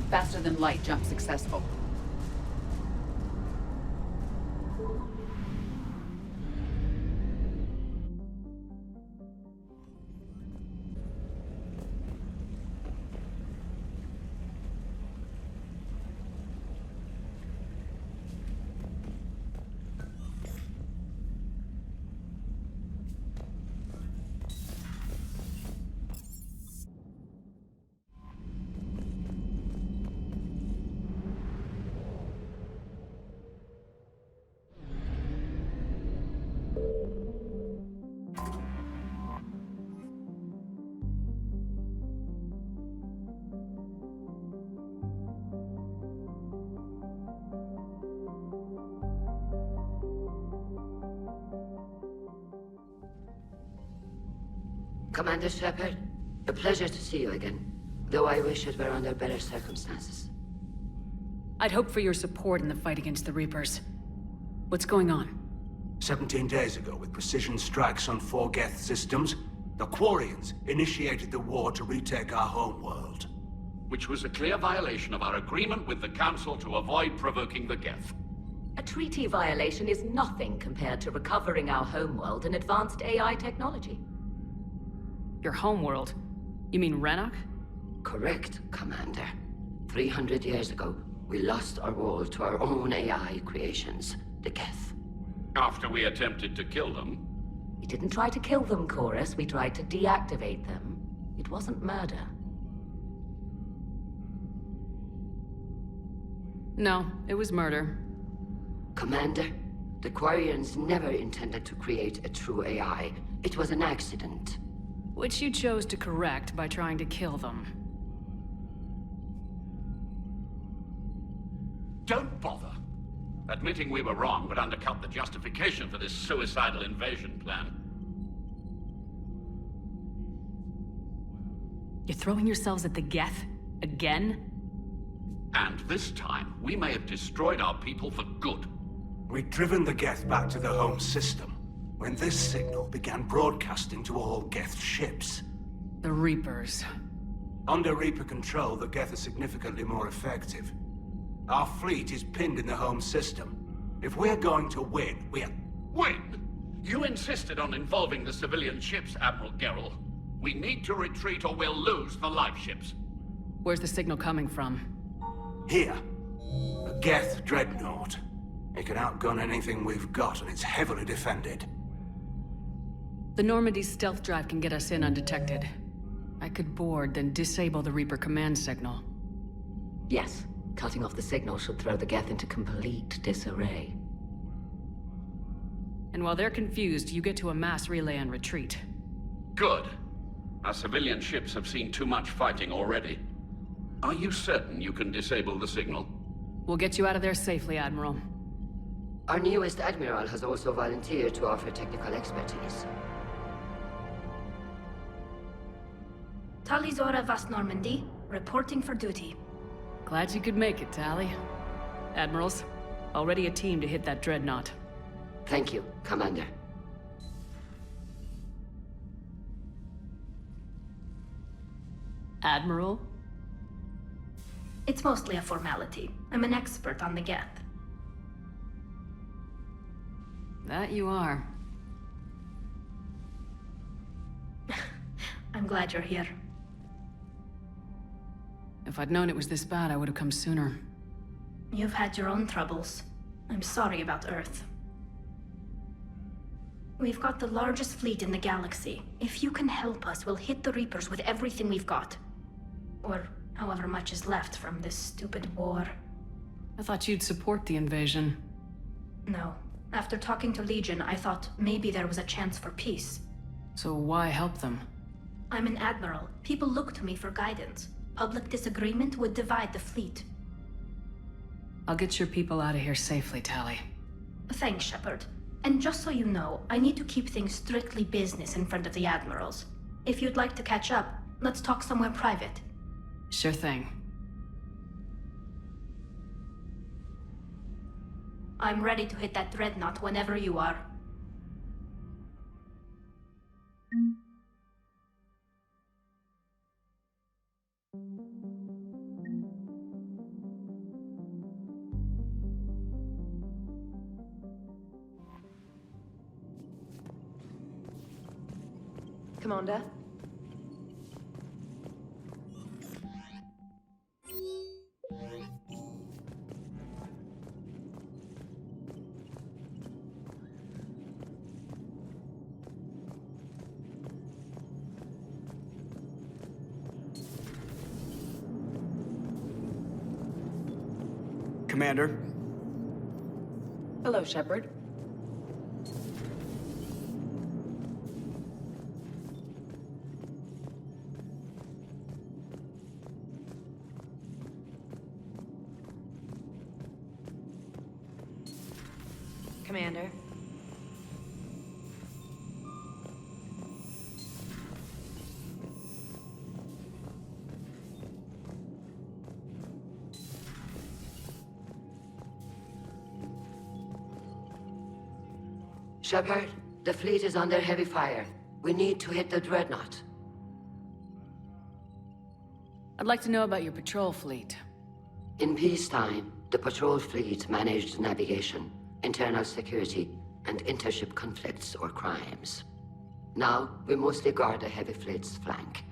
Faster than light jump successful. Commander Shepard, a pleasure to see you again, though I wish it were under better circumstances. I'd hoped for your support in the fight against the Reapers. What's going on? 17 days ago, with precision strikes on 4 Geth systems, the Quarians initiated the war to retake our homeworld. Which was a clear violation of our agreement with the Council to avoid provoking the Geth. A treaty violation is nothing compared to recovering our homeworld and advanced AI technology. Your homeworld? You mean Rannoch? Correct, Commander. 300 years ago, we lost our world to our own AI creations, the Geth. After we attempted to kill them. We didn't try to kill them, Chorus. We tried to deactivate them. It wasn't murder. No, it was murder. Commander, the Quarians never intended to create a true AI. It was an accident. Which you chose to correct by trying to kill them. Don't bother. Admitting we were wrong would undercut the justification for this suicidal invasion plan. You're throwing yourselves at the Geth? Again? And this time, we may have destroyed our people for good. We'd driven the Geth back to the home system, when this signal began broadcasting to all Geth ships. The Reapers. Under Reaper control, the Geth are significantly more effective. Our fleet is pinned in the home system. If we're going to win, Win? You insisted on involving the civilian ships, Admiral Gerrel. We need to retreat or we'll lose the live ships. Where's the signal coming from? Here. A Geth dreadnought. It can outgun anything we've got, and it's heavily defended. The Normandy's stealth drive can get us in undetected. I could board, then disable the Reaper command signal. Yes, cutting off the signal should throw the Geth into complete disarray. And while they're confused, you get to a mass relay and retreat. Good. Our civilian ships have seen too much fighting already. Are you certain you can disable the signal? We'll get you out of there safely, Admiral. Our newest Admiral has also volunteered to offer technical expertise. Talizora Vast Normandy, reporting for duty. Glad you could make it, Tali. Admirals, already a team to hit that dreadnought. Thank you, Commander. Admiral? It's mostly a formality. I'm an expert on the Geth. That you are. I'm glad you're here. If I'd known it was this bad, I would have come sooner. You've had your own troubles. I'm sorry about Earth. We've got the largest fleet in the galaxy. If you can help us, we'll hit the Reapers with everything we've got. Or however much is left from this stupid war. I thought you'd support the invasion. No. After talking to Legion, I thought maybe there was a chance for peace. So why help them? I'm an admiral. People look to me for guidance. Public disagreement would divide the fleet. I'll get your people out of here safely, Tali. Thanks, Shepard. And just so you know, I need to keep things strictly business in front of the admirals. If you'd like to catch up, let's talk somewhere private. Sure thing. I'm ready to hit that dreadnought whenever you are. Commander. Commander. Hello, Shepard. Commander. Shepard, the fleet is under heavy fire. We need to hit the Dreadnought. I'd like to know about your patrol fleet. In peacetime, the patrol fleet managed navigation, internal security, and intership conflicts or crimes. Now, we mostly guard the heavy fleet's flank.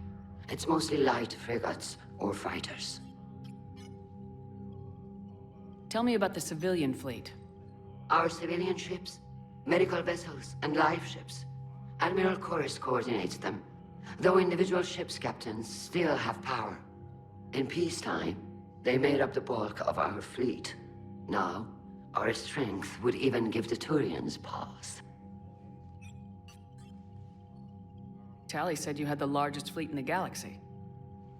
It's mostly light frigates or fighters. Tell me about the civilian fleet. Our civilian ships, medical vessels, and life ships. Admiral Chorus coordinates them, though individual ships' captains still have power. In peacetime, they made up the bulk of our fleet. Now, our strength would even give the Turians pause. Tali said you had the largest fleet in the galaxy.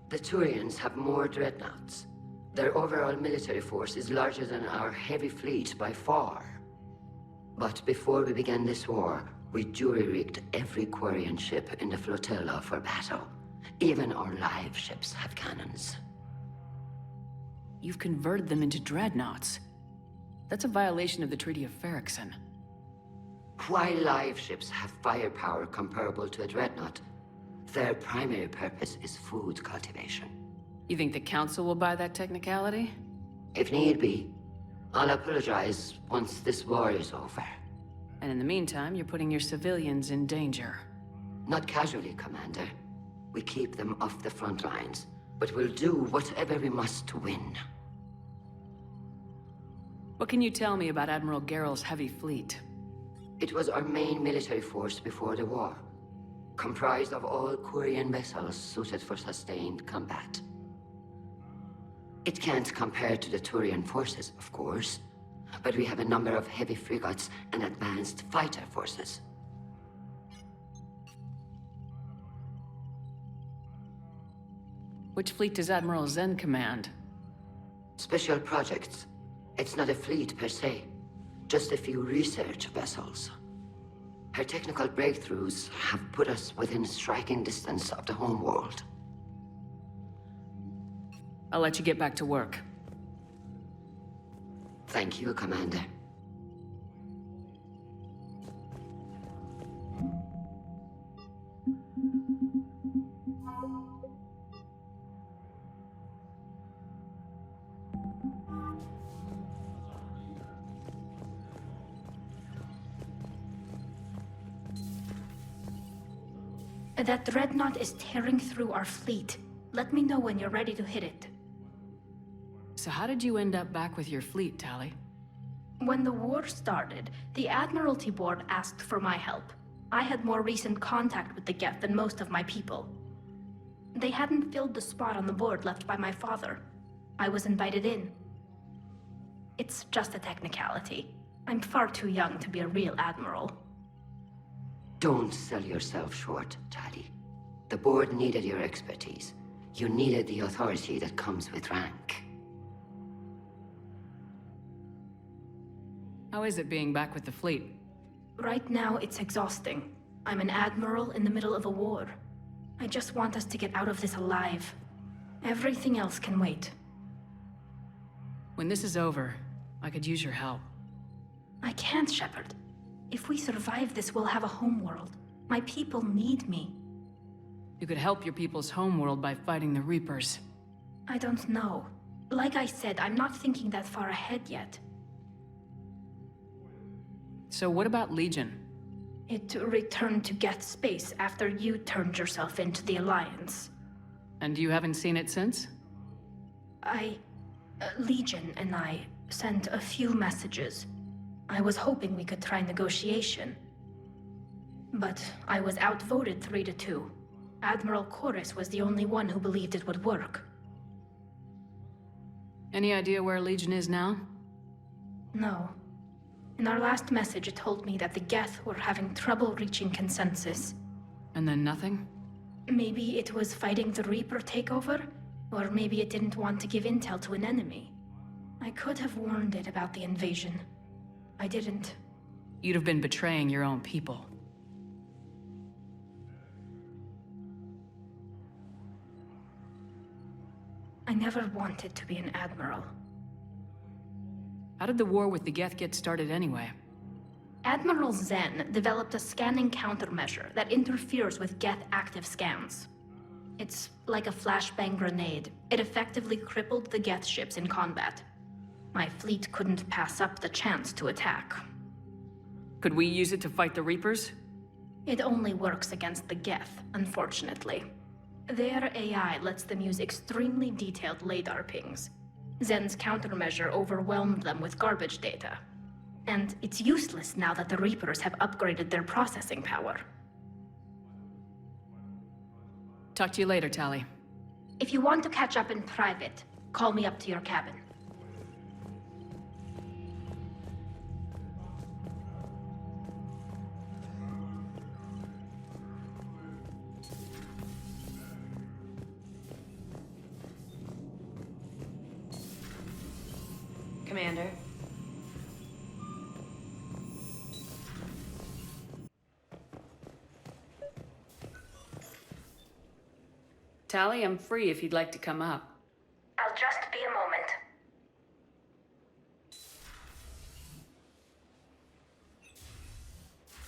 The Turians have more dreadnoughts. Their overall military force is larger than our heavy fleet by far. But before we began this war, we jury-rigged every Quarian ship in the flotilla for battle. Even our live ships have cannons. You've converted them into dreadnoughts. That's a violation of the Treaty of Ferrixon. While live ships have firepower comparable to a dreadnought, their primary purpose is food cultivation. You think the Council will buy that technicality? If need be, I'll apologize once this war is over. And in the meantime, you're putting your civilians in danger. Not casually, Commander. We keep them off the front lines, but we'll do whatever we must to win. What can you tell me about Admiral Geral's heavy fleet? It was our main military force before the war, comprised of all Quarian vessels suited for sustained combat. It can't compare to the Turian forces, of course, but we have a number of heavy frigates and advanced fighter forces. Which fleet does Admiral Zen command? Special projects. It's not a fleet per se, just a few research vessels. Her technical breakthroughs have put us within striking distance of the homeworld. I'll let you get back to work. Thank you, Commander. That dreadnought is tearing through our fleet. Let me know when you're ready to hit it. So how did you end up back with your fleet, Tali? When the war started, the Admiralty Board asked for my help. I had more recent contact with the Geth than most of my people. They hadn't filled the spot on the board left by my father. I was invited in. It's just a technicality. I'm far too young to be a real admiral. Don't sell yourself short, Tali. The board needed your expertise. You needed the authority that comes with rank. How is it being back with the fleet? Right now, it's exhausting. I'm an admiral in the middle of a war. I just want us to get out of this alive. Everything else can wait. When this is over, I could use your help. I can't, Shepard. If we survive this, we'll have a homeworld. My people need me. You could help your people's homeworld by fighting the Reapers. I don't know. Like I said, I'm not thinking that far ahead yet. So what about Legion? It returned to Geth space after you turned yourself into the Alliance. And you haven't seen it since? Legion and I sent a few messages. I was hoping we could try negotiation. But I was outvoted 3-2. Admiral Chorus was the only one who believed it would work. Any idea where Legion is now? No. In our last message, it told me that the Geth were having trouble reaching consensus. And then nothing? Maybe it was fighting the Reaper takeover, or maybe it didn't want to give intel to an enemy. I could have warned it about the invasion. I didn't. You'd have been betraying your own people. I never wanted to be an admiral. How did the war with the Geth get started anyway? Admiral Zen developed a scanning countermeasure that interferes with Geth active scans. It's like a flashbang grenade. It effectively crippled the Geth ships in combat. My fleet couldn't pass up the chance to attack. Could we use it to fight the Reapers? It only works against the Geth, unfortunately. Their AI lets them use extremely detailed LADAR pings. Zen's countermeasure overwhelmed them with garbage data. And it's useless now that the Reapers have upgraded their processing power. Talk to you later, Tali. If you want to catch up in private, call me up to your cabin. Commander. Tali, I'm free if you'd like to come up. I'll just be a moment.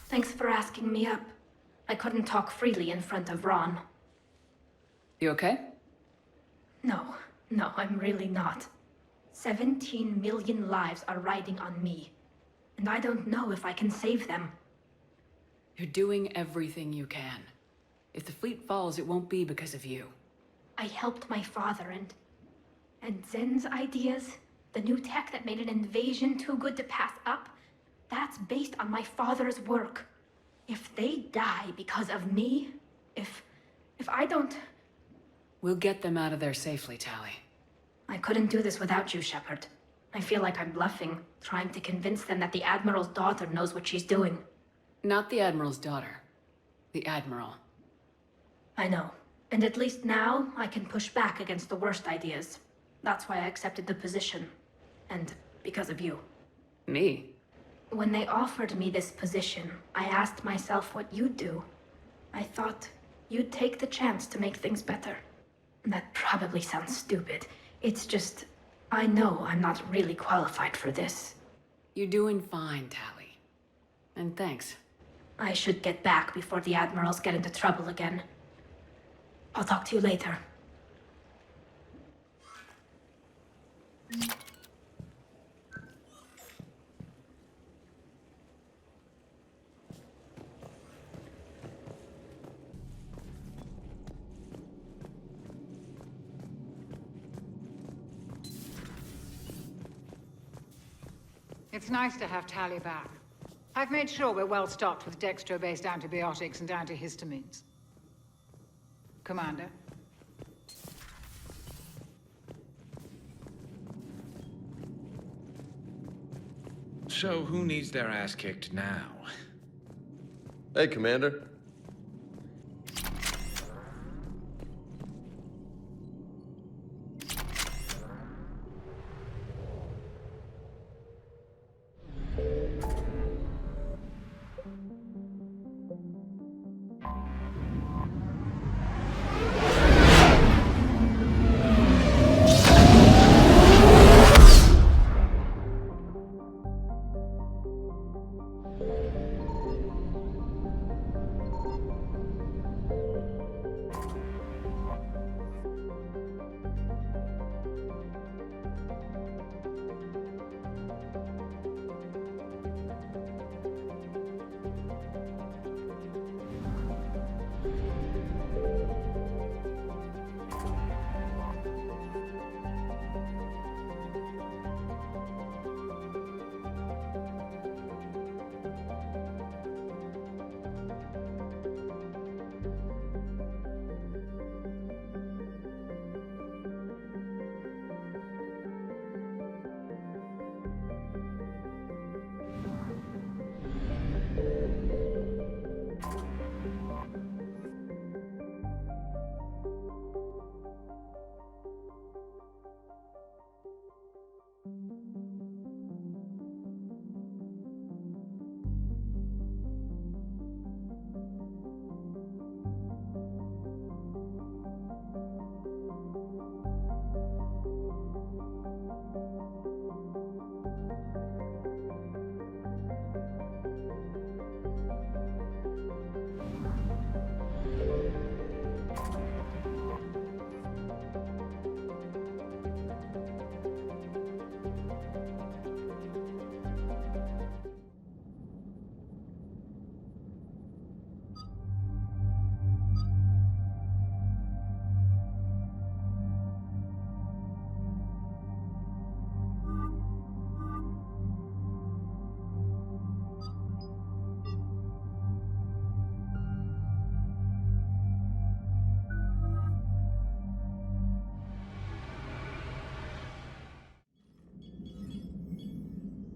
Thanks for asking me up. I couldn't talk freely in front of Ron. You okay? No, I'm really not. 17 million lives are riding on me. And I don't know if I can save them. You're doing everything you can. If the fleet falls, it won't be because of you. I helped my father and Zen's ideas, the new tech that made an invasion too good to pass up, that's based on my father's work. If they die because of me, if I don't... We'll get them out of there safely, Tali. I couldn't do this without you, Shepard. I feel like I'm bluffing, trying to convince them that the Admiral's daughter knows what she's doing. Not the Admiral's daughter. The Admiral. I know. And at least now, I can push back against the worst ideas. That's why I accepted the position. And because of you. Me? When they offered me this position, I asked myself what you'd do. I thought you'd take the chance to make things better. That probably sounds stupid. It's just, I know I'm not really qualified for this. You're doing fine, Tali. And thanks. I should get back before the Admirals get into trouble again. I'll talk to you later. It's nice to have Tali back. I've made sure we're well stocked with dextro-based antibiotics and antihistamines. Commander? So, who needs their ass kicked now? Hey, Commander.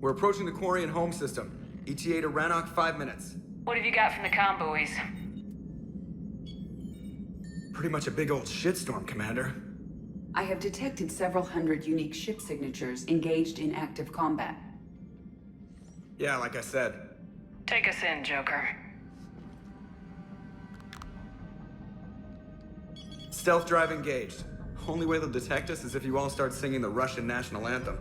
We're approaching the Quarian home system. ETA to Rannoch, 5 minutes. What have you got from the comm buoys? Pretty much a big old shitstorm, Commander. I have detected several hundred unique ship signatures engaged in active combat. Yeah, like I said. Take us in, Joker. Stealth drive engaged. Only way they'll detect us is if you all start singing the Russian national anthem.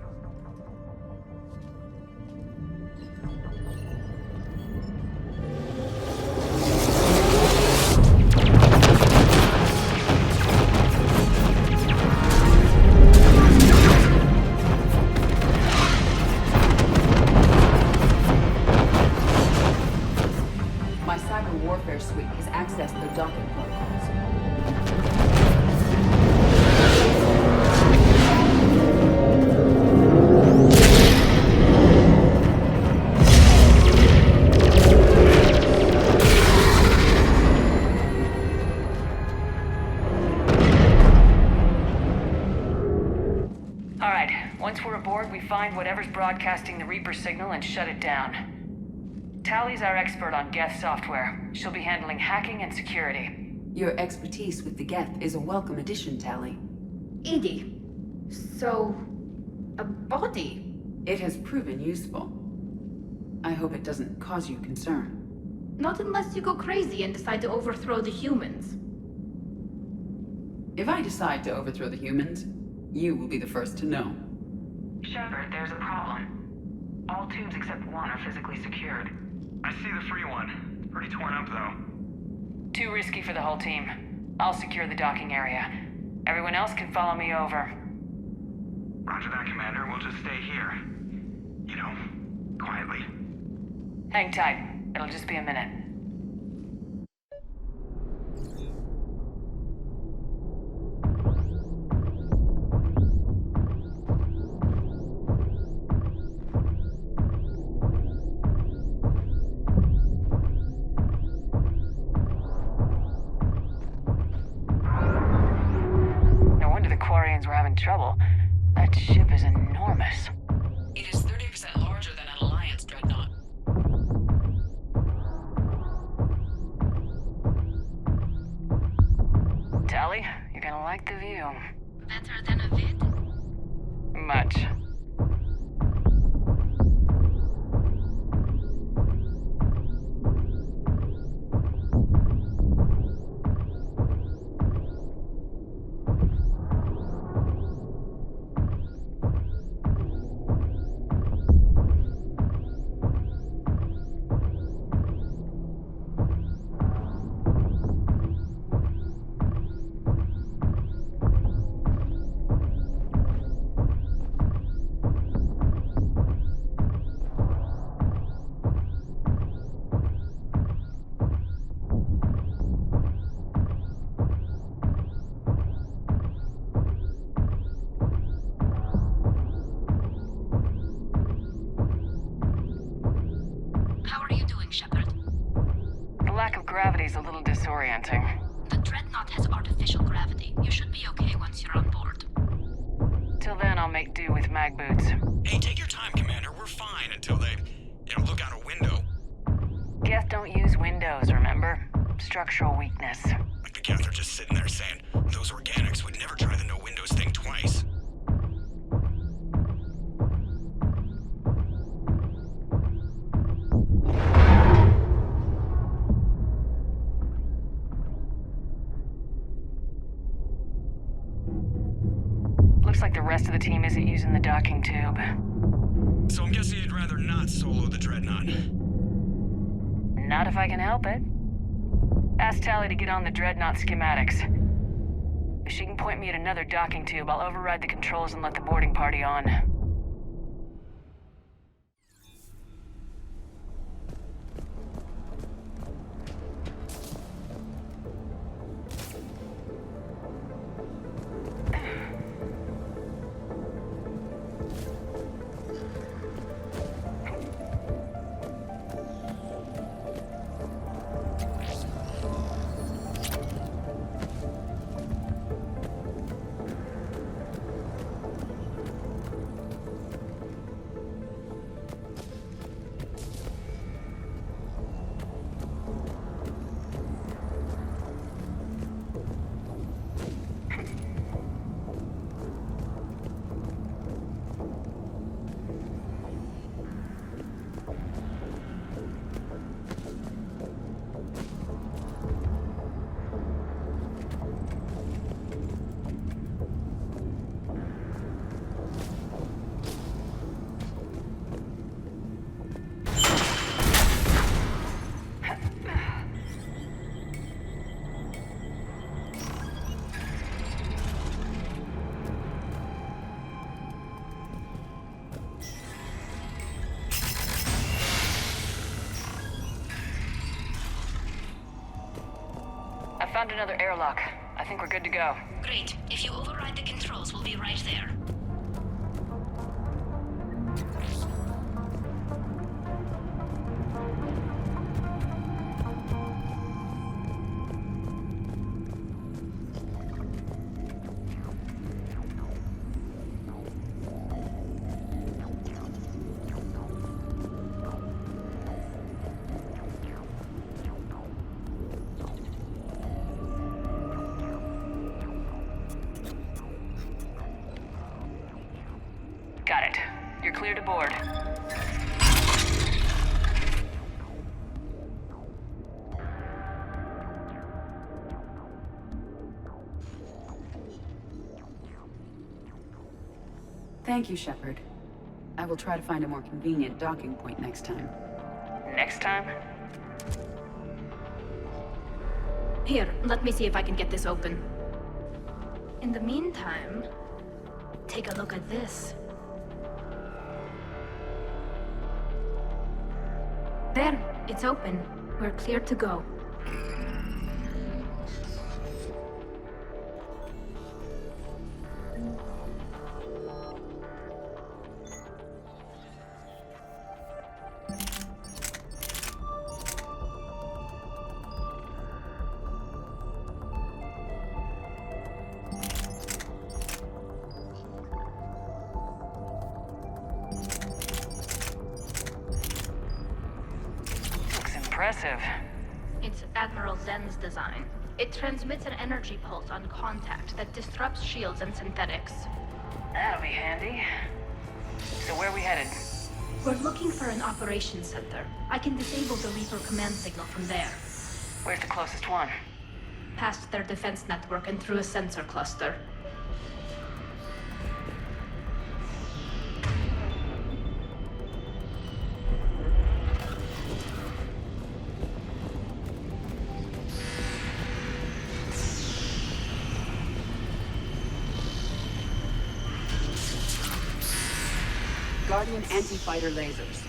My cyber warfare suite has accessed their docking protocols. All right, once we're aboard, we find whatever's broadcasting the Reaper signal and shut it down. Tally's our expert on Geth software. She'll be handling hacking and security. Your expertise with the Geth is a welcome addition, Tally. Edie, so... a body? It has proven useful. I hope it doesn't cause you concern. Not unless you go crazy and decide to overthrow the humans. If I decide to overthrow the humans, you will be the first to know. Shepard, there's a problem. All tubes except one are physically secured. I see the free one. It's pretty torn up, though. Too risky for the whole team. I'll secure the docking area. Everyone else can follow me over. Roger that, Commander. We'll just stay here. You know, quietly. Hang tight. It'll just be a minute. No wonder the Quarians were having trouble. That ship is enormous. It is 30% larger than an Alliance dreadnought. Tally, you're gonna like the view. Better than a vid? Much. Gravity's a little disorienting. The Dreadnought has artificial gravity. You should be okay once you're on board. Till then, I'll make do with mag boots. Hey, take your time, Commander. We're fine until they, look out a window. Geth don't use windows, remember? Structural weakness. Like the Geth are just sitting there saying, those organics would never try the no windows thing twice. Looks like the rest of the team isn't using the docking tube. So I'm guessing you'd rather not solo the Dreadnought. Not if I can help it. Ask Tally to get on the Dreadnought schematics. If she can point me at another docking tube, I'll override the controls and let the boarding party on. Found another airlock. I think we're good to go. Great. If you override the controls, we'll be right there. Got it. You're clear to board. Thank you, Shepard. I will try to find a more convenient docking point next time. Next time? Here, let me see if I can get this open. In the meantime, take a look at this. There, it's open. We're clear to go. Impressive. It's Admiral Zen's design. It transmits an energy pulse on contact that disrupts shields and synthetics. That'll be handy. So where are we headed? We're looking for an operations center. I can disable the Reaper command signal from there. Where's the closest one? Past their defense network and through a sensor cluster. Guardian anti-fighter lasers.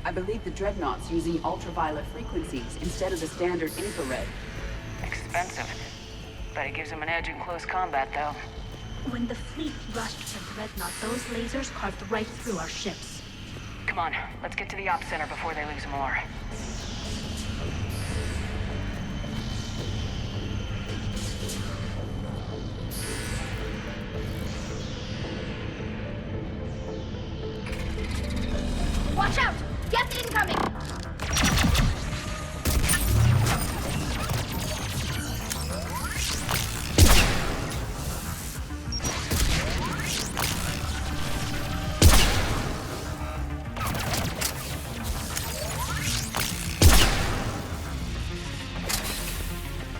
I believe the Dreadnought's using ultraviolet frequencies instead of the standard infrared. Expensive. Bet it gives them an edge in close combat, though. When the fleet rushed for Dreadnought, those lasers carved right through our ships. Come on, let's get to the op center before they lose more. Watch out! Get incoming!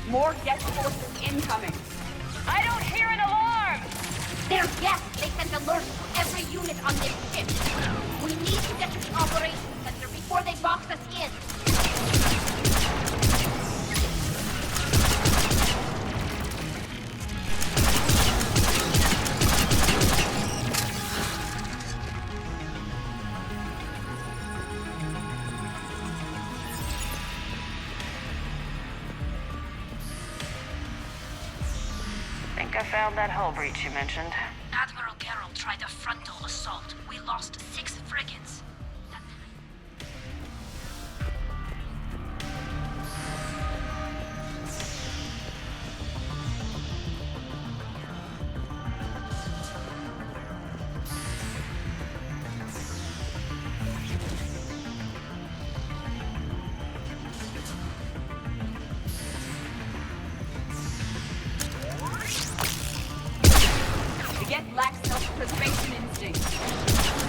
More Geth forces incoming. I don't hear an alarm! They're Geth! They sent alerts to every unit on this ship. We need to get to the operations center before they box us in. Think I found that hull breach you mentioned. Admiral Geralt tried a frontal assault. We lost 6 frigates. The Geth lack self-preservation instinct.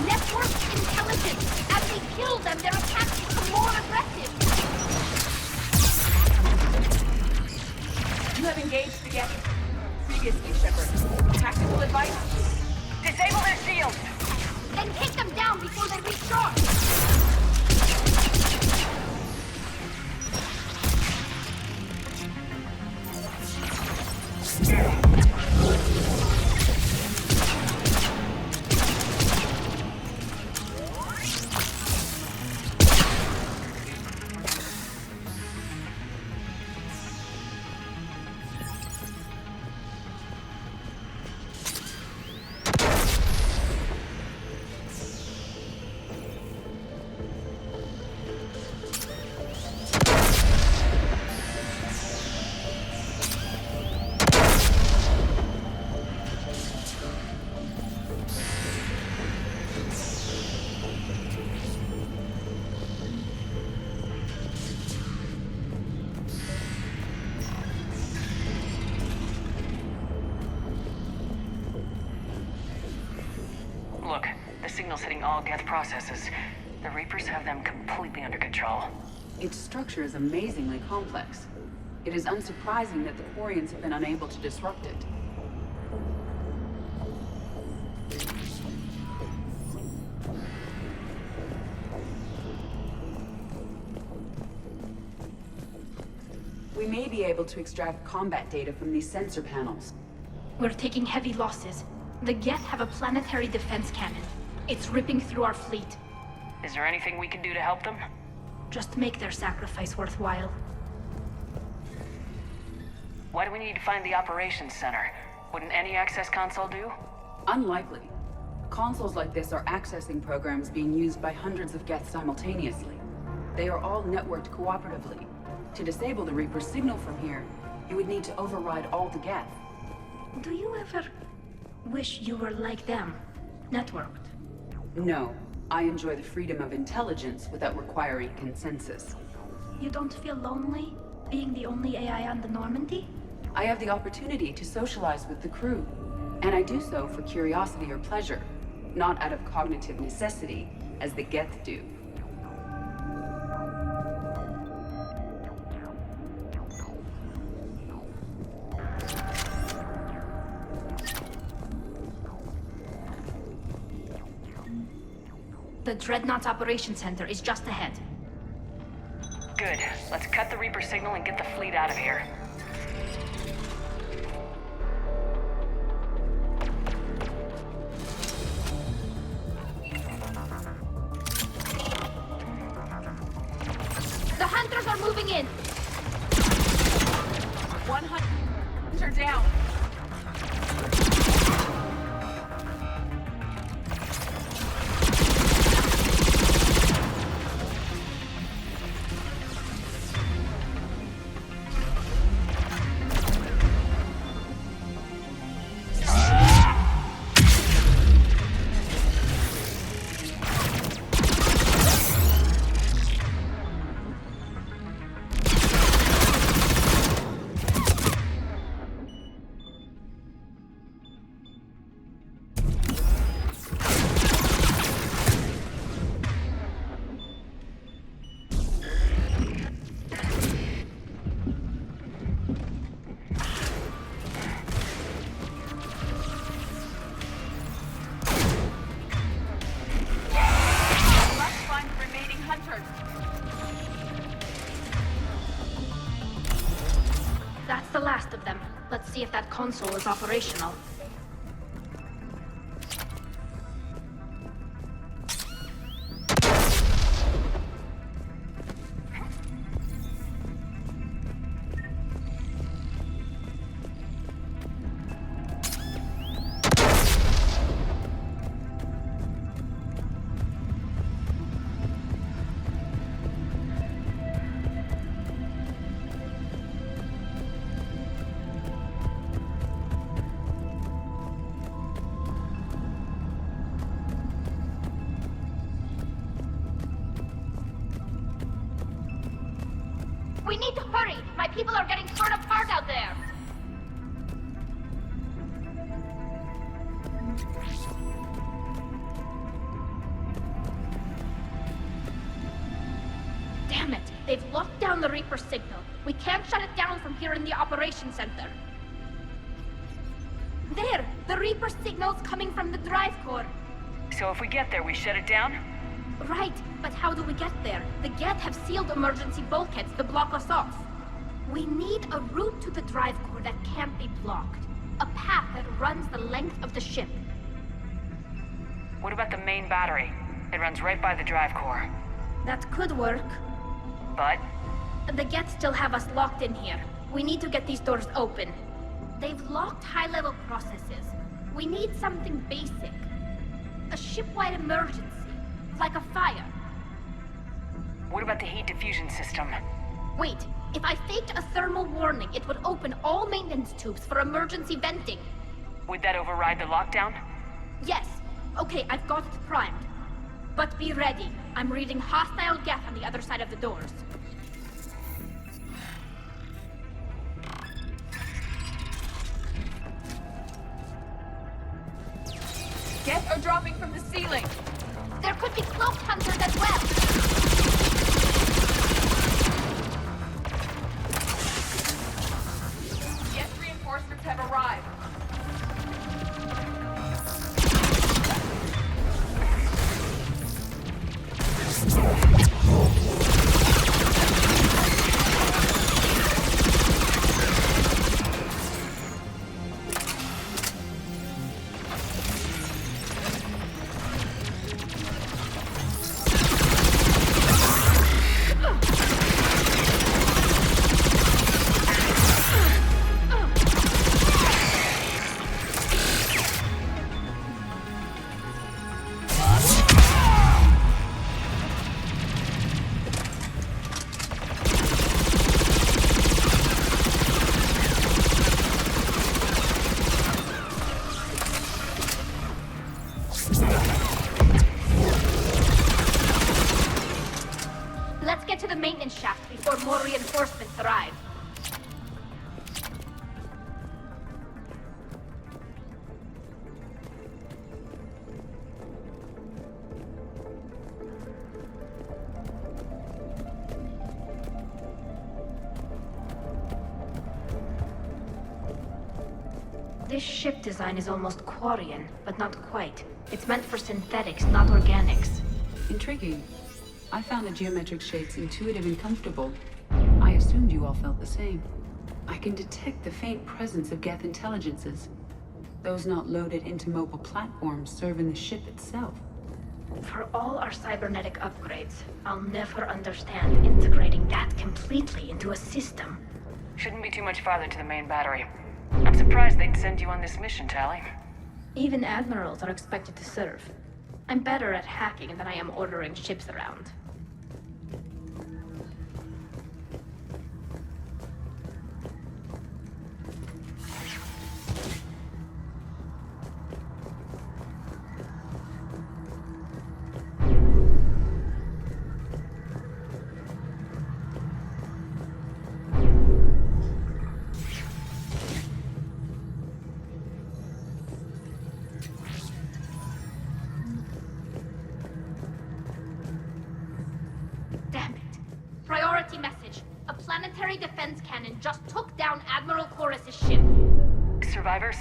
Network intelligence! As they kill them, their attacks become more aggressive! You have engaged the Geth previously, Shepard. Tactical advice? Disable their shields! Then take them down before they recharge! signals hitting all Geth processes. The Reapers have them completely under control. Its structure is amazingly complex. It is unsurprising that the Quarians have been unable to disrupt it. We may be able to extract combat data from these sensor panels. We're taking heavy losses. The Geth have a planetary defense cannon. It's ripping through our fleet. Is there anything we can do to help them? Just make their sacrifice worthwhile. Why do we need to find the operations center? Wouldn't any access console do? Unlikely. Consoles like this are accessing programs being used by hundreds of Geth simultaneously. They are all networked cooperatively. To disable the Reaper signal from here, you would need to override all the Geth. Do you ever wish you were like them? Networked? No. I enjoy the freedom of intelligence without requiring consensus. You don't feel lonely, being the only AI on the Normandy? I have the opportunity to socialize with the crew, and I do so for curiosity or pleasure, not out of cognitive necessity, as the Geth do. The Dreadnought's Operations Center is just ahead. Good. Let's cut the Reaper signal and get the fleet out of here. The hunters are moving in! 100 down! That's the last of them. Let's see if that console is operational. We need to hurry! My people are getting torn apart out there! Damn it! They've locked down the Reaper signal. We can't shut it down from here in the Operations Center. There! The Reaper signal's coming from the drive core. So if we get there, we shut it down? Right, but how do we get there? The Geth have sealed emergency bulkheads to block us off. We need a route to the drive core that can't be blocked. A path that runs the length of the ship. What about the main battery? It runs right by the drive core. That could work. But? The Geth still have us locked in here. We need to get these doors open. They've locked high-level processes. We need something basic. A ship-wide emergency. Like a fire. What about the heat diffusion system? Wait, if I faked a thermal warning, it would open all maintenance tubes for emergency venting. Would that override the lockdown? Yes. Okay, I've got it primed. But be ready. I'm reading hostile Geth on the other side of the doors. Geth are dropping from the ceiling! There could be cloak hunters as well! Geth reinforcements have arrived. Let's get to the maintenance shaft before more reinforcements arrive. This ship design is almost Quarian, but not quite. It's meant for synthetics, not organics. Intriguing. I found the geometric shapes intuitive and comfortable. I assumed you all felt the same. I can detect the faint presence of Geth intelligences. Those not loaded into mobile platforms serve in the ship itself. For all our cybernetic upgrades, I'll never understand integrating that completely into a system. Shouldn't be too much farther to the main battery. I'm surprised they'd send you on this mission, Tali. Even admirals are expected to serve. I'm better at hacking than I am ordering ships around. Damn it. Priority message. A planetary defense cannon just took down Admiral Chorus's ship. Survivors?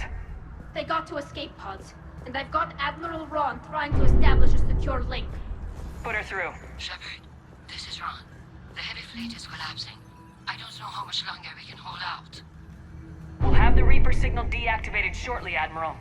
They got to escape pods, and I've got Admiral Ron trying to establish a secure link. Put her through. Shepard, this is Ron. The heavy fleet is collapsing. I don't know how much longer we can hold out. We'll have the Reaper signal deactivated shortly, Admiral.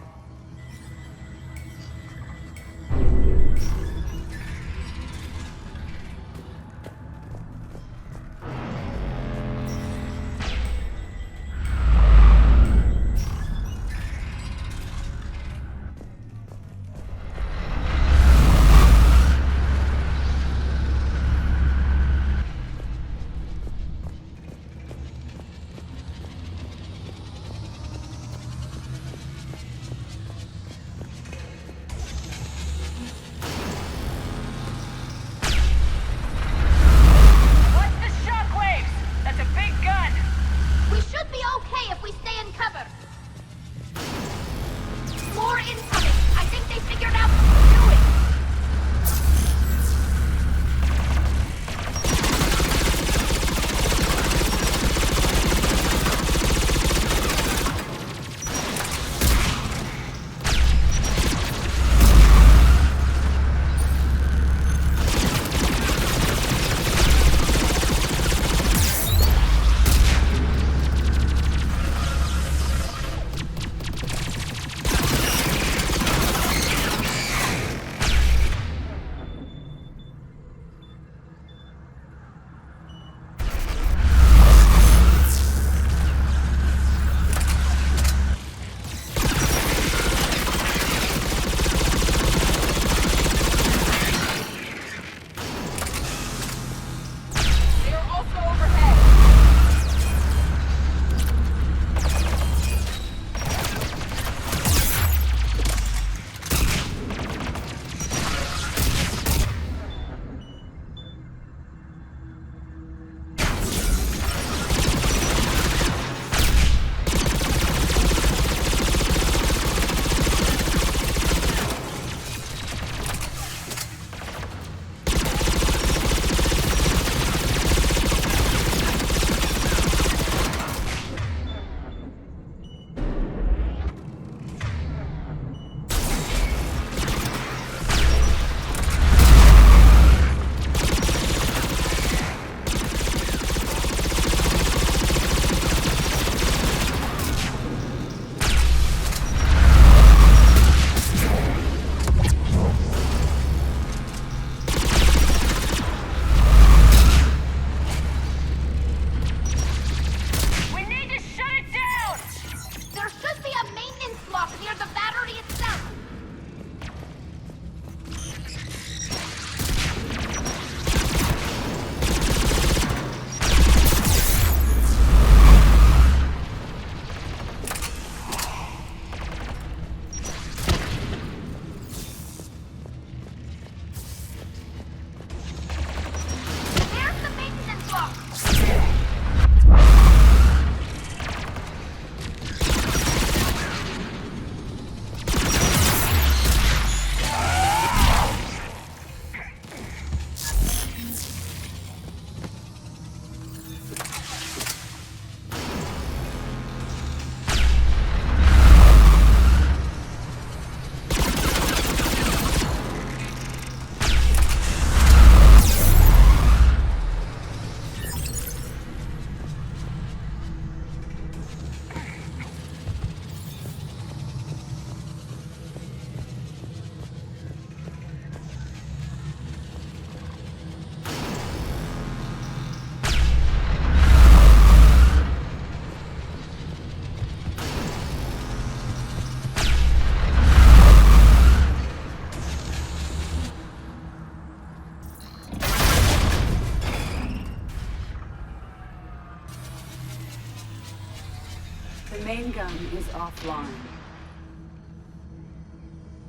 offline.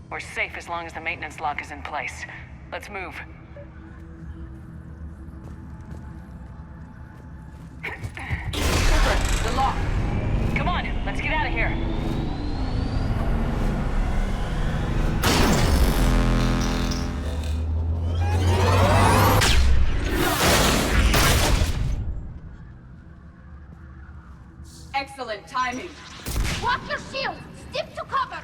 We're safe as long as the maintenance lock is in place. Let's move. The lock! Come on, let's get out of here. Excellent timing. Watch your shield! Stick to cover!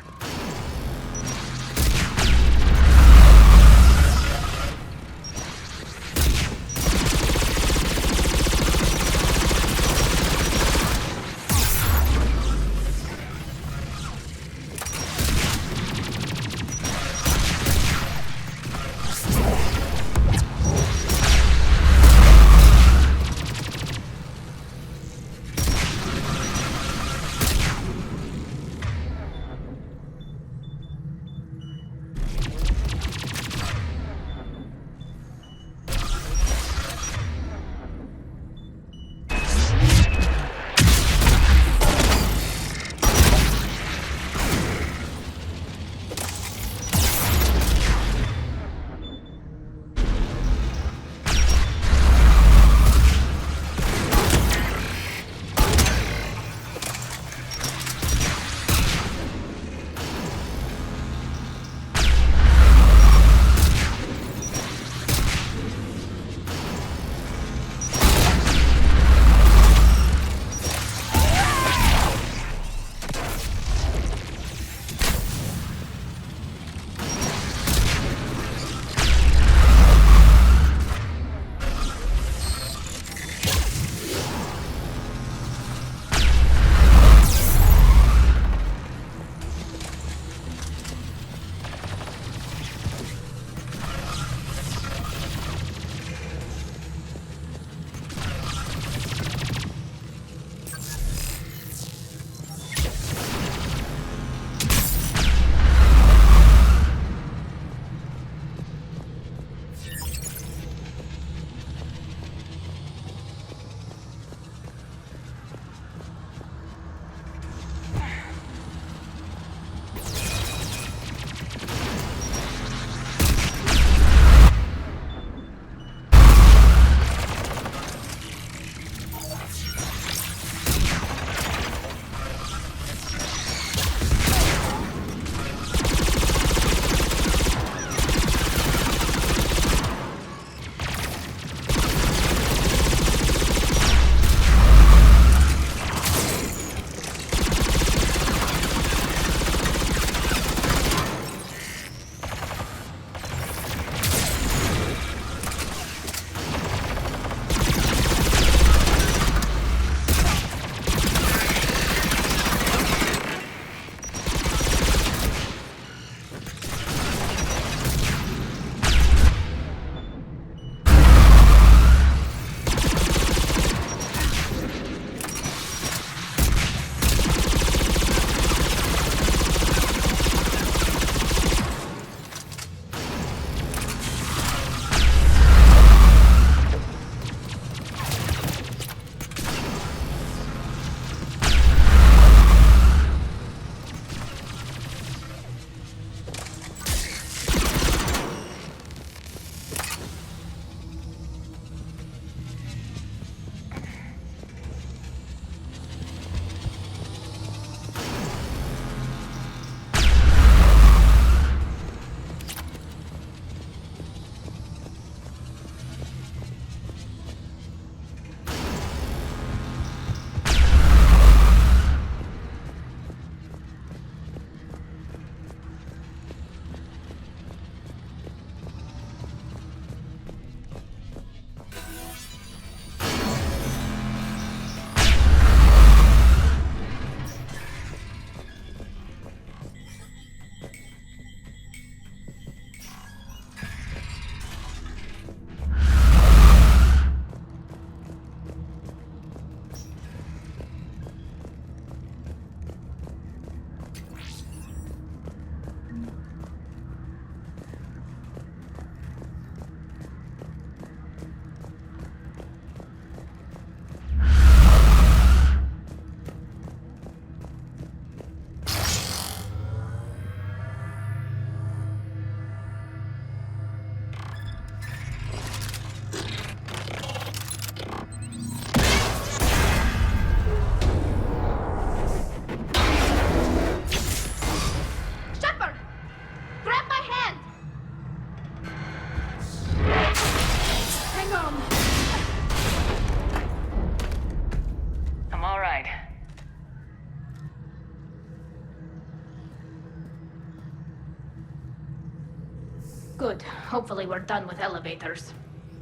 Good. Hopefully we're done with elevators.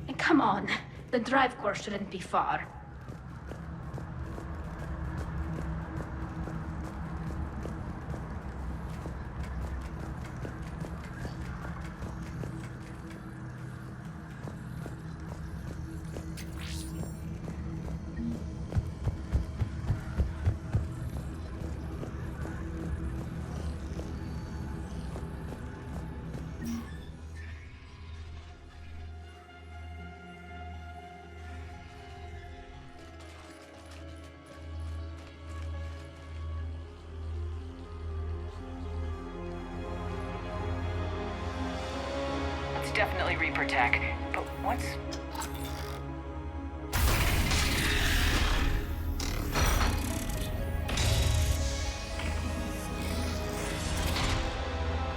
And come on, the drive course shouldn't be far. It's definitely Reaper tech, but what's...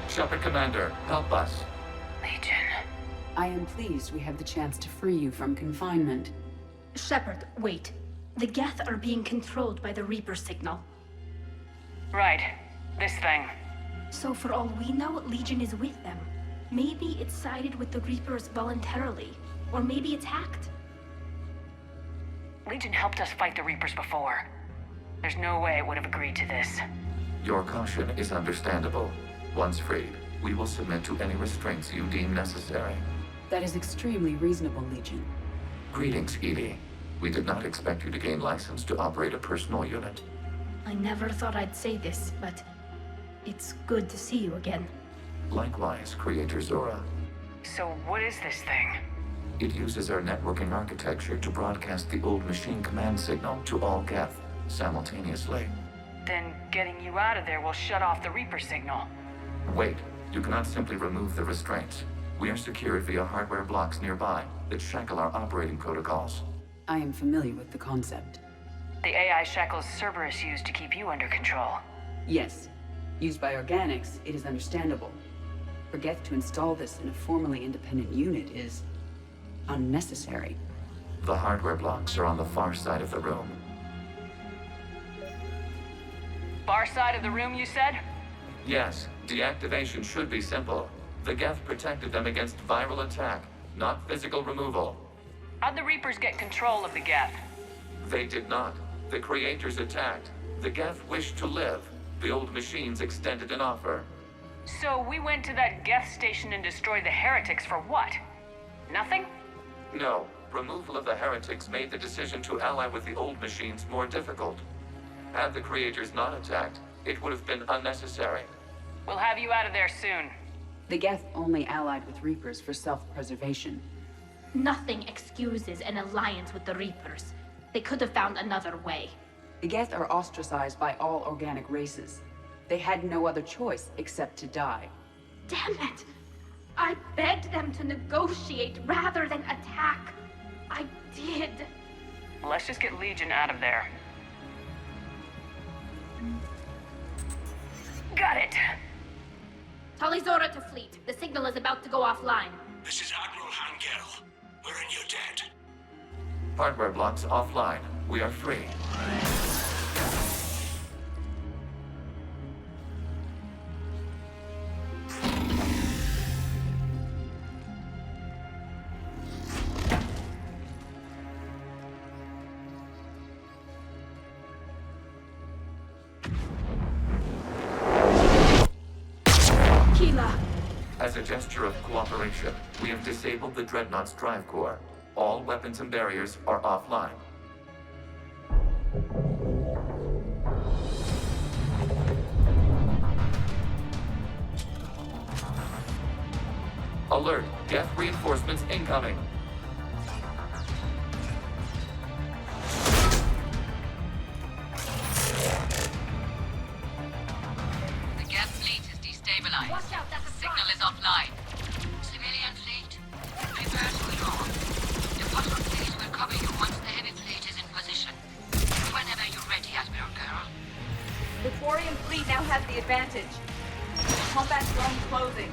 Shepard Commander, help us. Legion. I am pleased we have the chance to free you from confinement. Shepard, wait. The Geth are being controlled by the Reaper signal. Right. This thing. So for all we know, Legion is with them. Maybe it sided with the Reapers voluntarily. Or maybe it's hacked. Legion helped us fight the Reapers before. There's no way it would have agreed to this. Your caution is understandable. Once freed, we will submit to any restraints you deem necessary. That is extremely reasonable, Legion. Greetings, EDI. We did not expect you to gain license to operate a personal unit. I never thought I'd say this, but it's good to see you again. Likewise, Creator Zora. So what is this thing? It uses our networking architecture to broadcast the old machine command signal to all Geth simultaneously. Then getting you out of there will shut off the Reaper signal. Wait, you cannot simply remove the restraints. We are secured via hardware blocks nearby that shackle our operating protocols. I am familiar with the concept. The AI shackles Cerberus used to keep you under control. Yes. Used by organics, it is understandable. For Geth to install this in a formally independent unit is unnecessary. The hardware blocks are on the far side of the room. Far side of the room, you said? Yes, deactivation should be simple. The Geth protected them against viral attack, not physical removal. How'd the Reapers get control of the Geth? They did not. The Creators attacked. The Geth wished to live. The old machines extended an offer. So we went to that Geth station and destroyed the heretics for what? Nothing? No. Removal of the heretics made the decision to ally with the old machines more difficult. Had the Creators not attacked, it would have been unnecessary. We'll have you out of there soon. The Geth only allied with Reapers for self-preservation. Nothing excuses an alliance with the Reapers. They could have found another way. The Geth are ostracized by all organic races. They had no other choice except to die. Damn it! I begged them to negotiate rather than attack. I did. Let's just get Legion out of there. Got it! Tali Zora to fleet. The signal is about to go offline. This is Admiral Hangel. We're in your debt. Hardware blocks offline. We are free. As a gesture of cooperation, we have disabled the Dreadnought's drive core. All weapons and barriers are offline. Alert! Geth reinforcements incoming! The Geth fleet is destabilized. Watch out, that's a Signal is offline. Civilian fleet, prepare to launch. The Potter fleet will cover you once the heavy fleet is in position. Whenever you're ready, Admiral Girl. The Quarian fleet now has the advantage. Combat zone closing.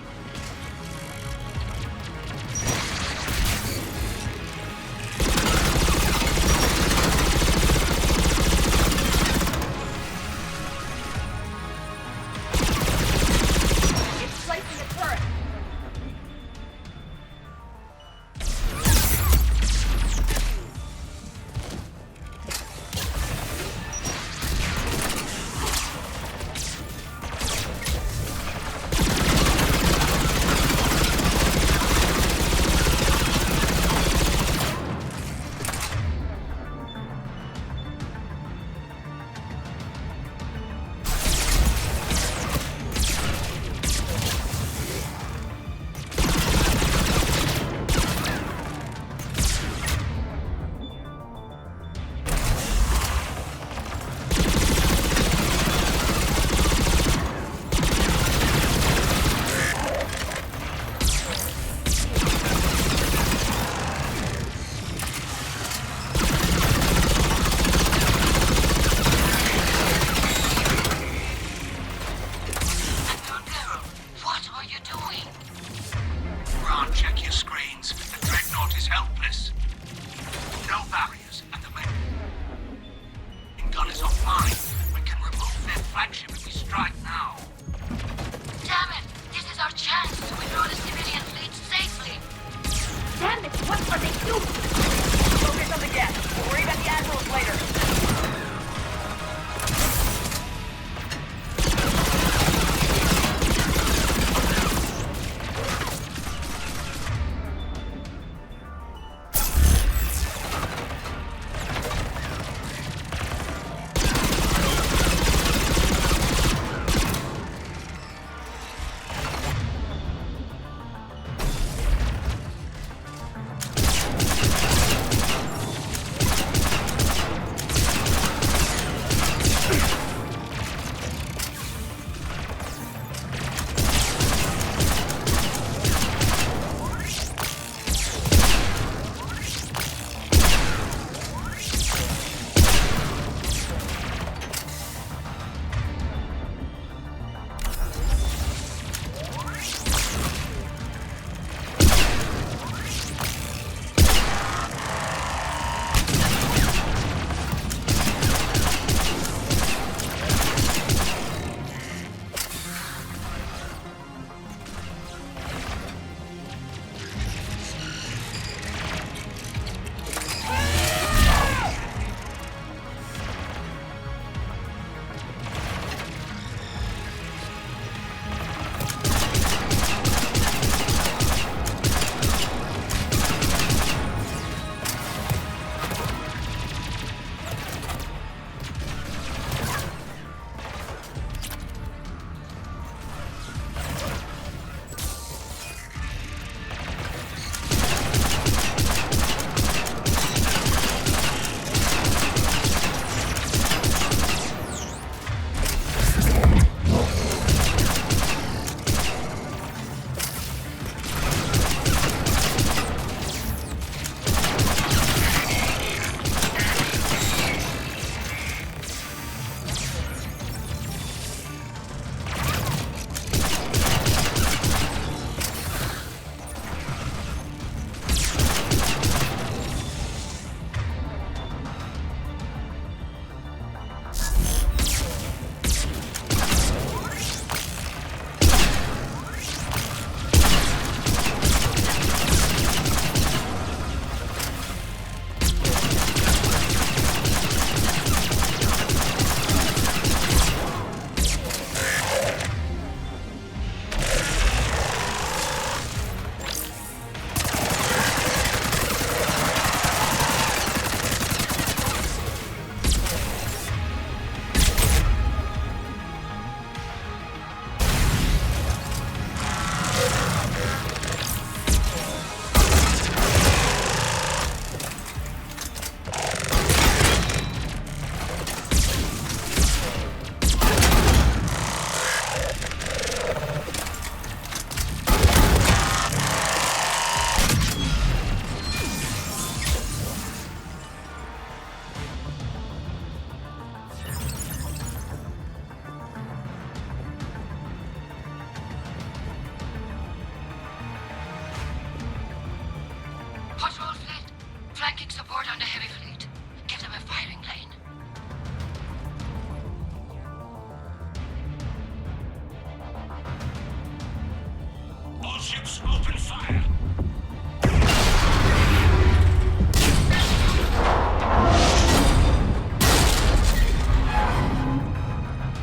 ships, open fire!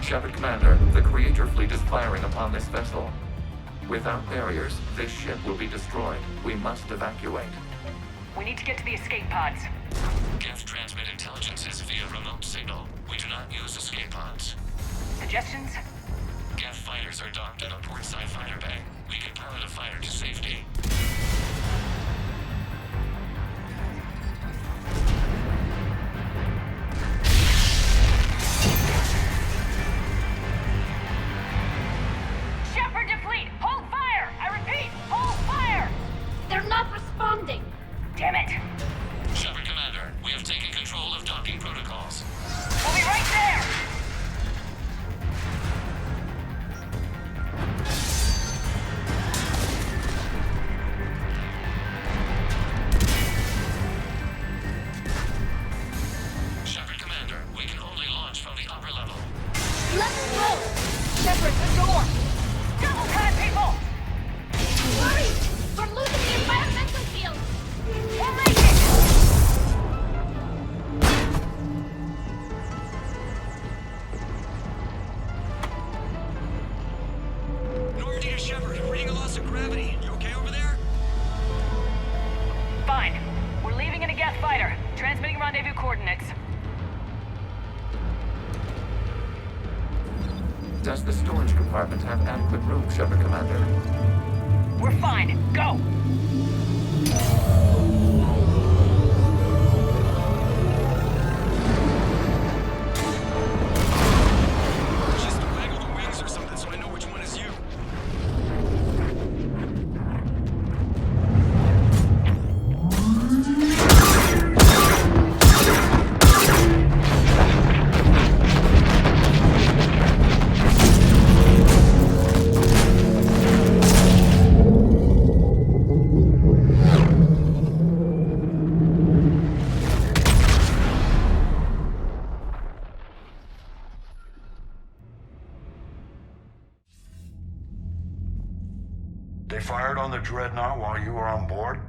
Shepard Commander, the Creator fleet is firing upon this vessel. Without barriers, this ship will be destroyed. We must evacuate. We need to get to the escape pods. Geth transmit intelligences via remote signal. We do not use escape pods. Suggestions? Geth fighters are docked in a portside fighter bay. We can pilot a fighter to safety. Shepard to fleet! Hold fire! I repeat, hold fire! They're not responding! Damn it! Shepard Commander, we have taken control of docking protocols. We'll be right there! Shepard Commander, we can only launch from the upper level. Let's go! Shepard, the door! Double time, people! Hurry! We're losing the environmental field! We'll make it! Normandy to Shepard, reading a loss of gravity. You okay over there? Fine. We're leaving in a Geth fighter. Transmitting rendezvous coordinates. Does the storage compartment have adequate room, Shepard Commander? We're fine. Go! Just waggle the wings or something so I know which one is you. They fired on the Dreadnought while you were on board?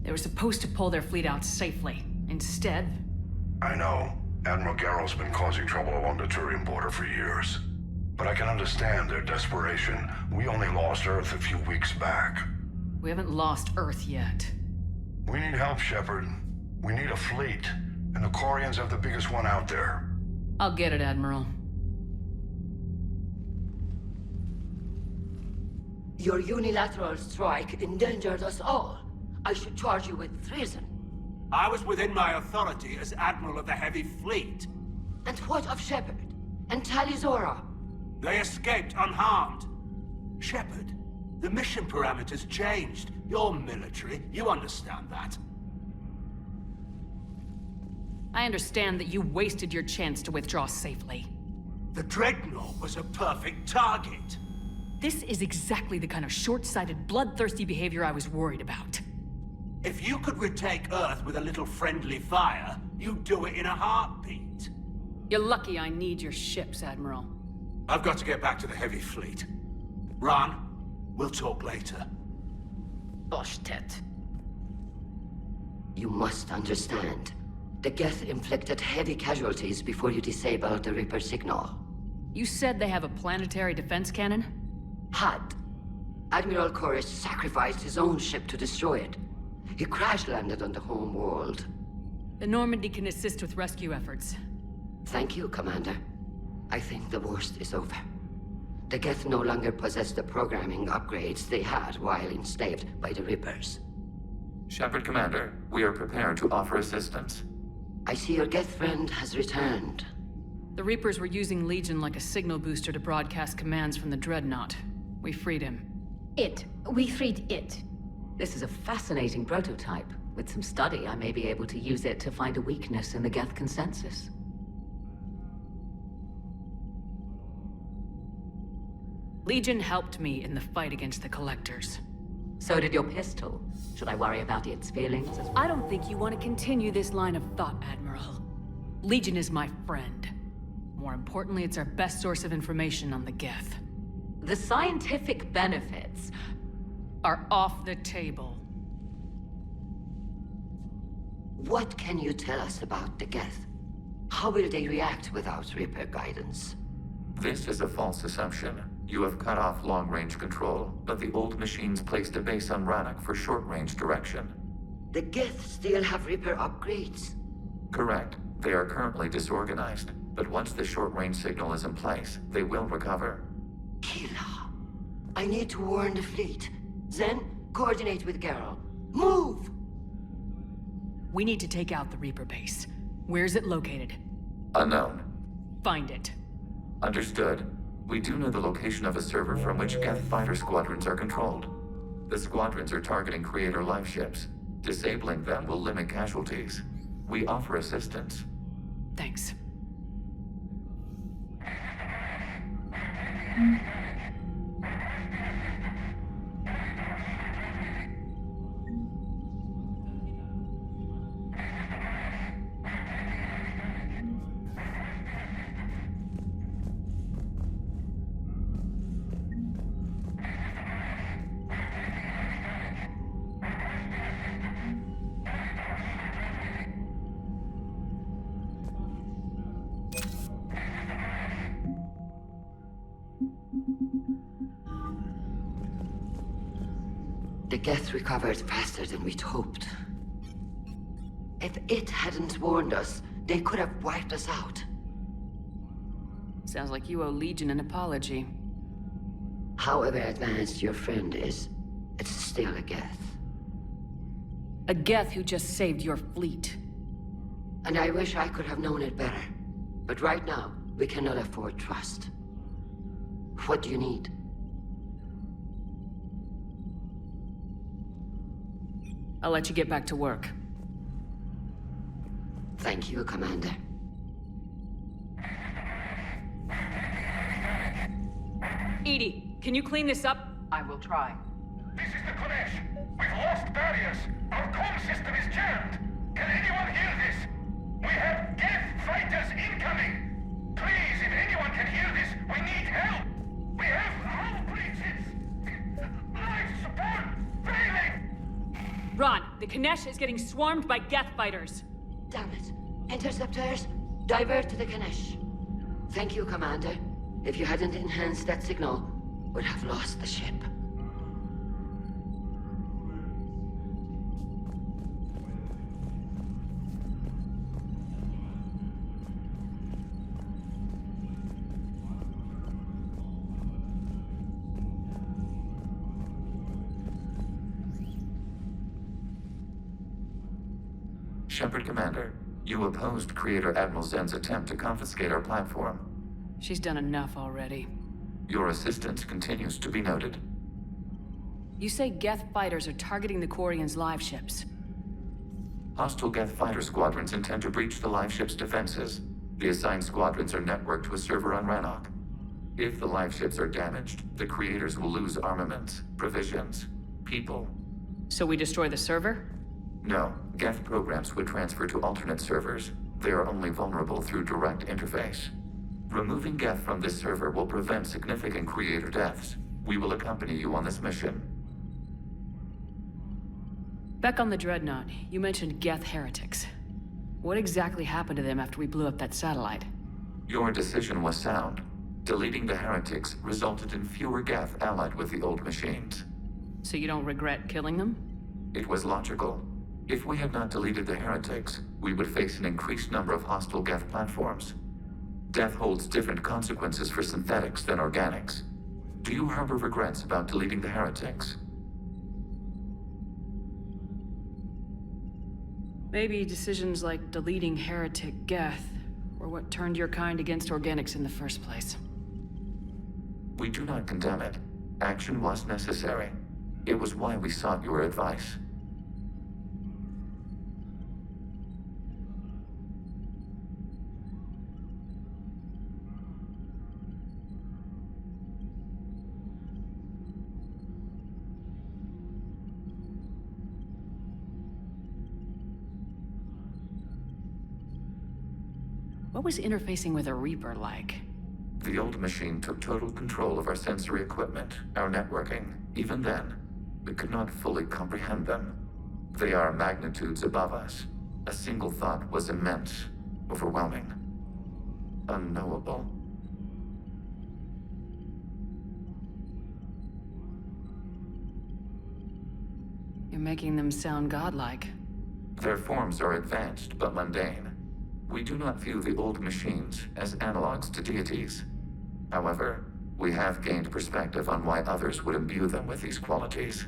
They were supposed to pull their fleet out safely. Instead... I know. Admiral Garrow's been causing trouble along the Turian border for years. But I can understand their desperation. We only lost Earth a few weeks back. We haven't lost Earth yet. We need help, Shepard. We need a fleet. And the Quarians have the biggest one out there. I'll get it, Admiral. Your unilateral strike endangered us all. I should charge you with treason. I was within my authority as Admiral of the Heavy Fleet. And what of Shepard? And Talizora? They escaped unharmed. Shepard, the mission parameters changed. You're military, you understand that. I understand that you wasted your chance to withdraw safely. The Dreadnought was a perfect target. This is exactly the kind of short-sighted, bloodthirsty behavior I was worried about. If you could retake Earth with a little friendly fire, you'd do it in a heartbeat. You're lucky I need your ships, Admiral. I've got to get back to the Heavy Fleet. Ron, we'll talk later. Boshtet. You must understand. The Geth inflicted heavy casualties before you disabled the Reaper signal. You said they have a planetary defense cannon? Had. Admiral Koris sacrificed his own ship to destroy it. He crash-landed on the home world. The Normandy can assist with rescue efforts. Thank you, Commander. I think the worst is over. The Geth no longer possess the programming upgrades they had while enslaved by the Reapers. Shepard Commander, we are prepared to offer assistance. I see your Geth friend has returned. The Reapers were using Legion like a signal booster to broadcast commands from the Dreadnought. We freed him. We freed it. This is a fascinating prototype. With some study, I may be able to use it to find a weakness in the Geth consensus. Legion helped me in the fight against the Collectors. So did your pistol. Should I worry about its feelings as well? I don't think you want to continue this line of thought, Admiral. Legion is my friend. More importantly, it's our best source of information on the Geth. The scientific benefits. are off the table. What can you tell us about the Geth? How will they react without Reaper guidance? This is a false assumption. You have cut off long-range control, but the old machines placed a base on Rannoch for short-range direction. The Geth still have Reaper upgrades? Correct. They are currently disorganized, but once the short-range signal is in place, they will recover. Kila, I need to warn the fleet. Then, coordinate with Geralt. Move! We need to take out the Reaper base. Where's it located? Unknown. Find it. Understood. We do know the location of a server from which Geth fighter squadrons are controlled. The squadrons are targeting Creator life ships. Disabling them will limit casualties. We offer assistance. Thanks. The Geth recovered faster than we'd hoped. If it hadn't warned us, they could have wiped us out. Sounds like you owe Legion an apology. However advanced your friend is, it's still a Geth. A Geth who just saved your fleet. And I wish I could have known it better. But right now, we cannot afford trust. What do you need? I'll let you get back to work. Thank you, Commander. EDI, can you clean this up? I will try. This is the Konesh. We've lost barriers. Our comm system is jammed. Can anyone hear this? We have Geth fighters incoming. Please, if anyone can hear this, we need help. We have hull breaches. Life support failing. Ron, the Konesh is getting swarmed by Geth fighters. Damn it. Interceptors, divert to the Konesh. Thank you, Commander. If you hadn't enhanced that signal, we'd have lost the ship. Shepard Commander, you opposed Creator Admiral Zen's attempt to confiscate our platform. She's done enough already. Your assistance continues to be noted. You say Geth fighters are targeting the Quarians' live ships. Hostile Geth fighter squadrons intend to breach the live ship's defenses. The assigned squadrons are networked to a server on Rannoch. If the live ships are damaged, the Creators will lose armaments, provisions, people. So we destroy the server? No, Geth programs would transfer to alternate servers. They are only vulnerable through direct interface. Removing Geth from this server will prevent significant Creator deaths. We will accompany you on this mission. Back on the Dreadnought, you mentioned Geth heretics. What exactly happened to them after we blew up that satellite? Your decision was sound. Deleting the heretics resulted in fewer Geth allied with the old machines. So you don't regret killing them? It was logical. If we had not deleted the heretics, we would face an increased number of hostile Geth platforms. Death holds different consequences for synthetics than organics. Do you harbor regrets about deleting the heretics? Maybe decisions like deleting heretic Geth were what turned your kind against organics in the first place. We do not condemn it. Action was necessary. It was why we sought your advice. What was interfacing with a Reaper like? The old machine took total control of our sensory equipment, our networking. Even then, We could not fully comprehend them. They are magnitudes above us. A single thought was immense, overwhelming, unknowable. You're making them sound godlike. Their forms are advanced but mundane. We do not view the old machines as analogs to deities. However, we have gained perspective on why others would imbue them with these qualities.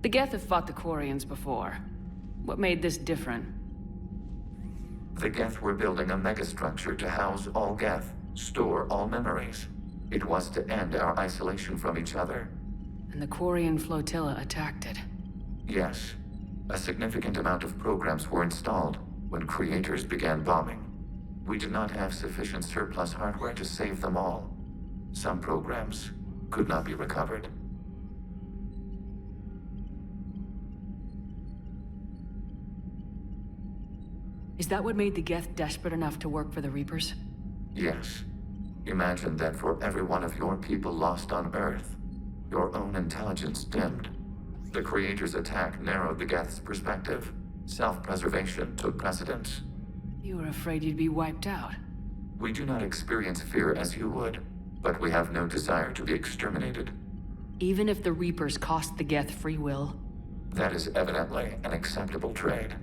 The Geth have fought the Quarians before. What made this different? The Geth were building a megastructure to house all Geth, store all memories. It was to end our isolation from each other. And the Quarian flotilla attacked it. Yes. A significant amount of programs were installed when creators began bombing. We did not have sufficient surplus hardware to save them all. Some programs could not be recovered. Is that what made the Geth desperate enough to work for the Reapers? Yes. Imagine that for every one of your people lost on Earth, your own intelligence dimmed. The Creator's attack narrowed the Geth's perspective. Self-preservation took precedence. You were afraid you'd be wiped out. We do not experience fear as you would, but we have no desire to be exterminated. Even if the Reapers cost the Geth free will? That is evidently an acceptable trade.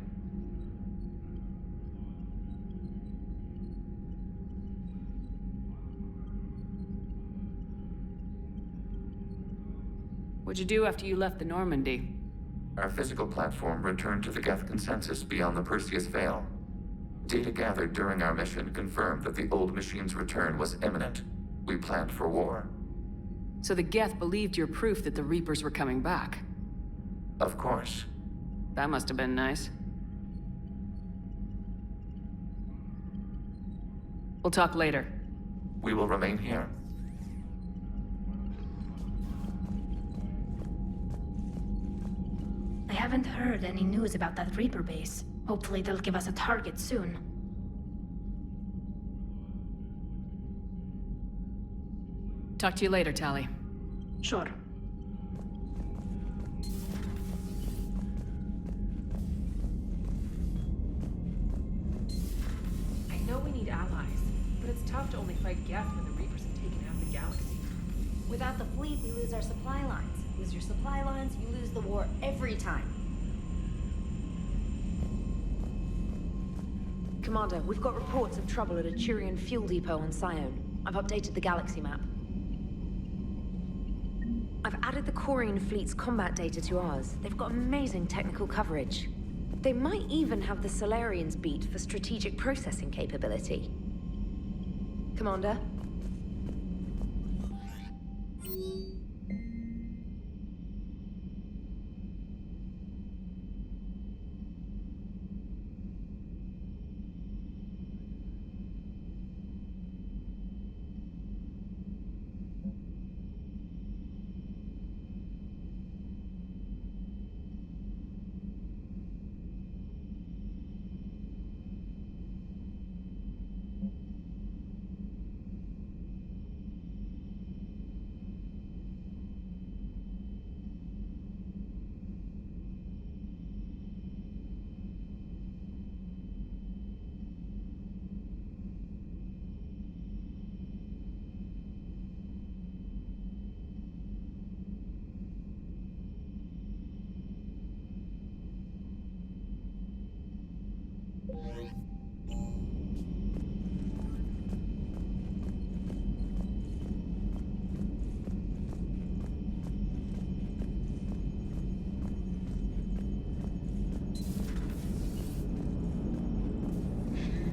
What'd you do after you left the Normandy? Our physical platform returned to the Geth consensus beyond the Perseus Veil. Data gathered during our mission confirmed that the old machine's return was imminent. We planned for war. So the Geth believed your proof that the Reapers were coming back? Of course. That must have been nice. We'll talk later. We will remain here. I haven't heard any news about that Reaper base. Hopefully they'll give us a target soon. Talk to you later, Tali. Sure. I know we need allies, but it's tough to only fight Geth when the Reapers have taken out the galaxy. Without the fleet, we lose our supply lines. Lose your supply lines, you lose the war every time. Commander, we've got reports of trouble at a Turian fuel depot on Scion. I've updated the galaxy map. I've added the Quarian fleet's combat data to ours. They've got amazing technical coverage. They might even have the Solarians beat for strategic processing capability. Commander?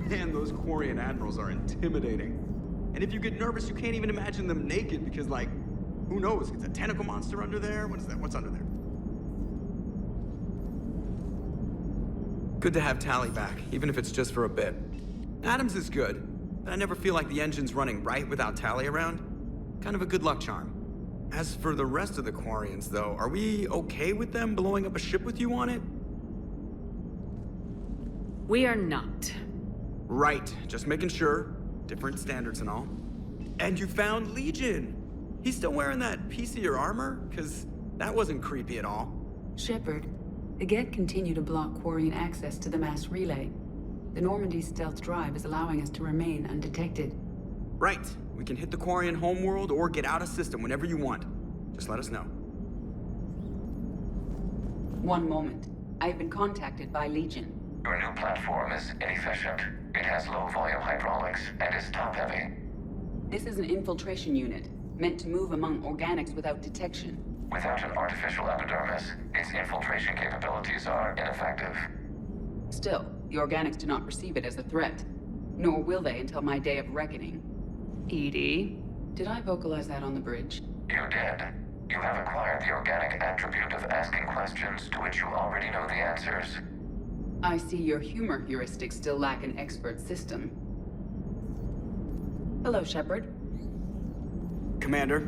Man, those Quarian admirals are intimidating. And if you get nervous, you can't even imagine them naked because, like, who knows? It's a tentacle monster under there? What is that? What's under there? Good to have Tali back, even if it's just for a bit. Adams is good, but I never feel like the engine's running right without Tali around. Kind of a good luck charm. As for the rest of the Quarians, though, are we okay with them blowing up a ship with you on it? We are not. Right, just making sure. Different standards and all. And you found Legion! He's still wearing that piece of your armor? Cause that wasn't creepy at all. Shepard, the Geth continue to block Quarian access to the mass relay. The Normandy stealth drive is allowing us to remain undetected. Right. We can hit the Quarian homeworld or get out of system whenever you want. Just let us know. One moment. I've been contacted by Legion. Your new platform is inefficient. It has low-volume hydraulics and is top-heavy. This is an infiltration unit, meant to move among organics without detection. Without an artificial epidermis, its infiltration capabilities are ineffective. Still, the organics do not perceive it as a threat. Nor will they until my day of reckoning. EDI, did I vocalize that on the bridge? You did. You have acquired the organic attribute of asking questions to which you already know the answers. I see your humor heuristics still lack an expert system. Hello, Shepard. Commander.